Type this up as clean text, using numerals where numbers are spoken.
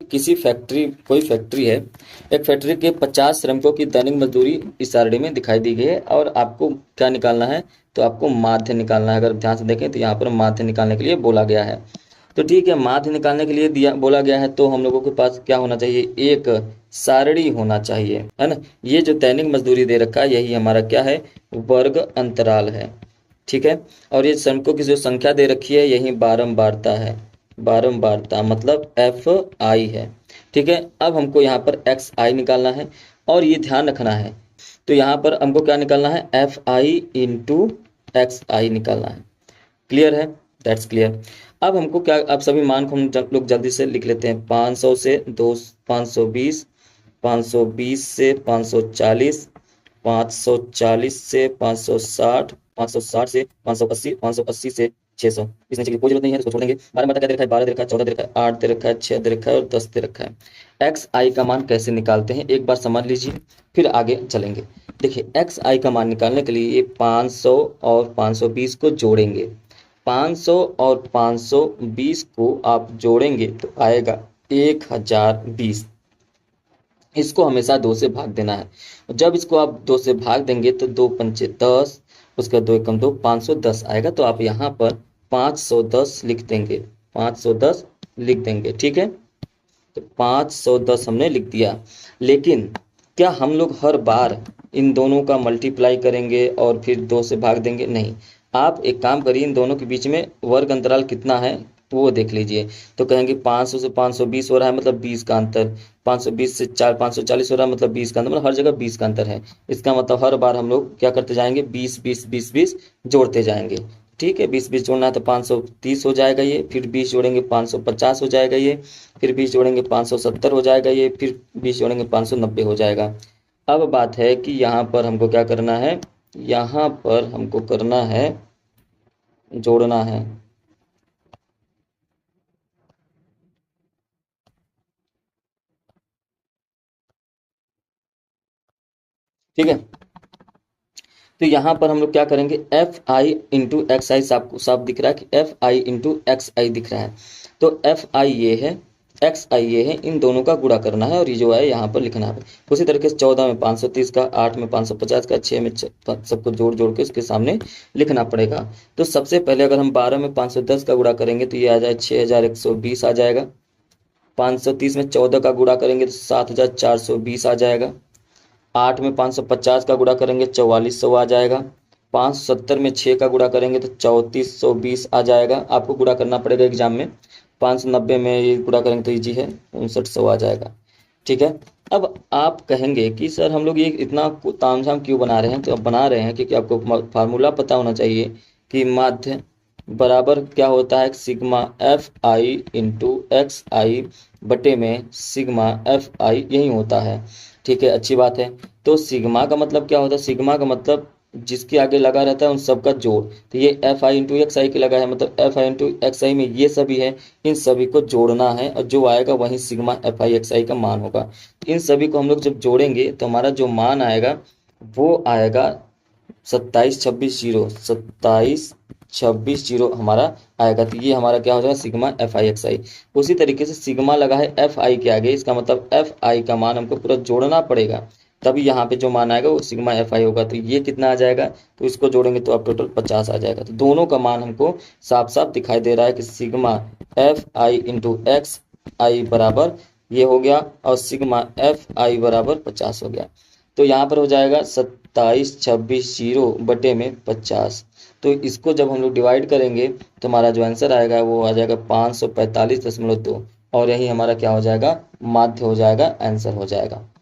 किसी फैक्ट्री कोई फैक्ट्री है, एक फैक्ट्री के 50 श्रमिकों की दैनिक मजदूरी इस सारणी में दिखाई दी गई है और आपको क्या निकालना है, तो आपको माध्य निकालना है। अगर ध्यान से देखें तो यहाँ पर माध्य निकालने के लिए बोला गया है। तो ठीक है, माध्य निकालने के लिए बोला गया है, तो हम लोगों के पास क्या होना चाहिए, एक सारणी होना चाहिए, है ना। ये जो दैनिक मजदूरी दे रखा है यही हमारा क्या है, वर्ग अंतराल है। ठीक है, और ये श्रमिकों की जो संख्या दे रखी है यही बारंबारता है, बारंबारता मतलब एफ आई है। ठीक है, अब हमको यहाँ पर एक्स आई निकालना है और ये ध्यान रखना है, तो यहाँ पर हमको क्या निकालना है, एफ आई इंटू एक्स आई निकालना है। क्लियर है, दैट्स क्लियर। अब हमको क्या, अब सभी मान को हम लोग जल्दी से लिख लेते हैं। 500 से 2 520, 520 से 540, 540 से 560, 560 से 580, 580 से 600। इस नीचे की कोई जरूरत नहीं है, इसको छोड़ देंगे। 12 बता क्या दे रखा है, 12 दे रखा है, 14 दे रखा है, 8 दे रखा है, 6 दे रखा है और 10 दे रखा है। एक्स आई का मान कैसे निकालते हैं एक बार समझ लीजिए, फिर आगे चलेंगे। देखिए, एक्स आई का मान निकालने के लिए ये 500 और 520 को जोड़ेंगे। 500 और 520 को आप जोड़ेंगे तो आएगा 1020। इसको हमेशा 2 से भाग देना है। जब इसको आप 2 से भाग देंगे तो 2 पंचे 10, उसका 2 एकम 2, 510 आएगा। तो आप यहाँ पर 510 लिख देंगे, 510 लिख देंगे। ठीक है, तो 510 हमने लिख दिया। लेकिन क्या हम लोग हर बार इन दोनों का मल्टीप्लाई करेंगे और फिर 2 से भाग देंगे? नहीं। आप एक काम करिए, इन दोनों के बीच में वर्ग अंतराल कितना है वो देख लीजिए। तो कहेंगे 500 से 520 हो रहा है मतलब 20 का अंतर, 520 से 540 हो रहा है मतलब 20 का अंतर, मतलब हर जगह 20 का अंतर है। इसका मतलब हर बार हम लोग क्या करते जाएंगे, 20 20 20 20 जोड़ते जाएंगे। ठीक है, 20 20 जोड़ना है तो 530 हो जाएगा ये, फिर 20 जोड़ेंगे 550 हो जाएगा ये, फिर 20 जोड़ेंगे 570 हो जाएगा ये, फिर 20 जोड़ेंगे 590 हो जाएगा। अब बात है कि यहाँ पर हमको क्या करना है, यहाँ पर हमको करना है, जोड़ना है। ठीक है, तो यहाँ पर हम लोग क्या करेंगे, एफ आई इंटू एक्स आई, साफ दिख रहा है कि एफ आई इंटू एक्स आई दिख रहा है। तो एफ आई ये है, एक्स आई ये है, इन दोनों का गुणा करना है और ये जो है यहाँ पर लिखना है। उसी तरीके से 14 में 530 का, 8 में 550 का, 6 में सबको जोड़ जोड़ के उसके सामने लिखना पड़ेगा। तो सबसे पहले अगर हम 12 में 510 का गुणा करेंगे तो ये आ जाए 6120 आ जाएगा। 530 में 14 का गुणा करेंगे तो 7420 आ जाएगा। 8 में 550 का गुणा करेंगे 4400 आ जाएगा। 570 में 6 का गुणा करेंगे तो 3420 आ जाएगा। आपको गुणा करना पड़ेगा एग्जाम में। 590 में ये गुणा करेंगे तो ईजी है, 5900 आ जाएगा। ठीक है, अब आप कहेंगे कि सर हम लोग ये इतना तामझाम क्यों बना रहे हैं, तो अब बना रहे हैं क्योंकि आपको फार्मूला पता होना चाहिए कि माध्य बराबर क्या होता है, sigma F I into X I बटे में सिग्मा एफ आई, यही होता है। ठीक है, अच्छी बात है। तो सिग्मा का मतलब क्या होता है, सिग्मा का मतलब जिसके आगे लगा रहता है उन सबका जोड़। तो ये एफ आई इंटू एक्स आई के लगा है, मतलब एफ आई इंटू एक्स आई में ये सभी है, इन सभी को जोड़ना है और जो आएगा वही सिग्मा एफ आई एक्स आई का मान होगा। इन सभी को हम लोग जब जोड़ेंगे तो हमारा जो मान आएगा वो आएगा 27 26 0, 27 26 0 हमारा आएगा। तो ये हमारा क्या हो जाएगा, सिग्मा एफ आई एक्स आई। उसी तरीके से सिग्मा लगा है एफ आई के आगे, इसका मतलब एफ आई का मान हमको पूरा जोड़ना पड़ेगा, तभी यहाँ पे जो मान आएगा वो सिग्मा एफ आई होगा। तो ये कितना आ जाएगा, तो इसको जोड़ेंगे तो अब टोटल 50 आ जाएगा। तो दोनों का मान हमको साफ साफ दिखाई दे रहा है कि sigma F I into X I बराबर ये हो गया और सिग्मा एफ आई बराबर 50 हो गया। तो यहाँ पर हो जाएगा 27 26 0 बटे में 50। तो इसको जब हम लोग डिवाइड करेंगे तो हमारा जो आंसर आएगा वो आ जाएगा 545.2 और यही हमारा क्या हो जाएगा, माध्य हो जाएगा, आंसर हो जाएगा।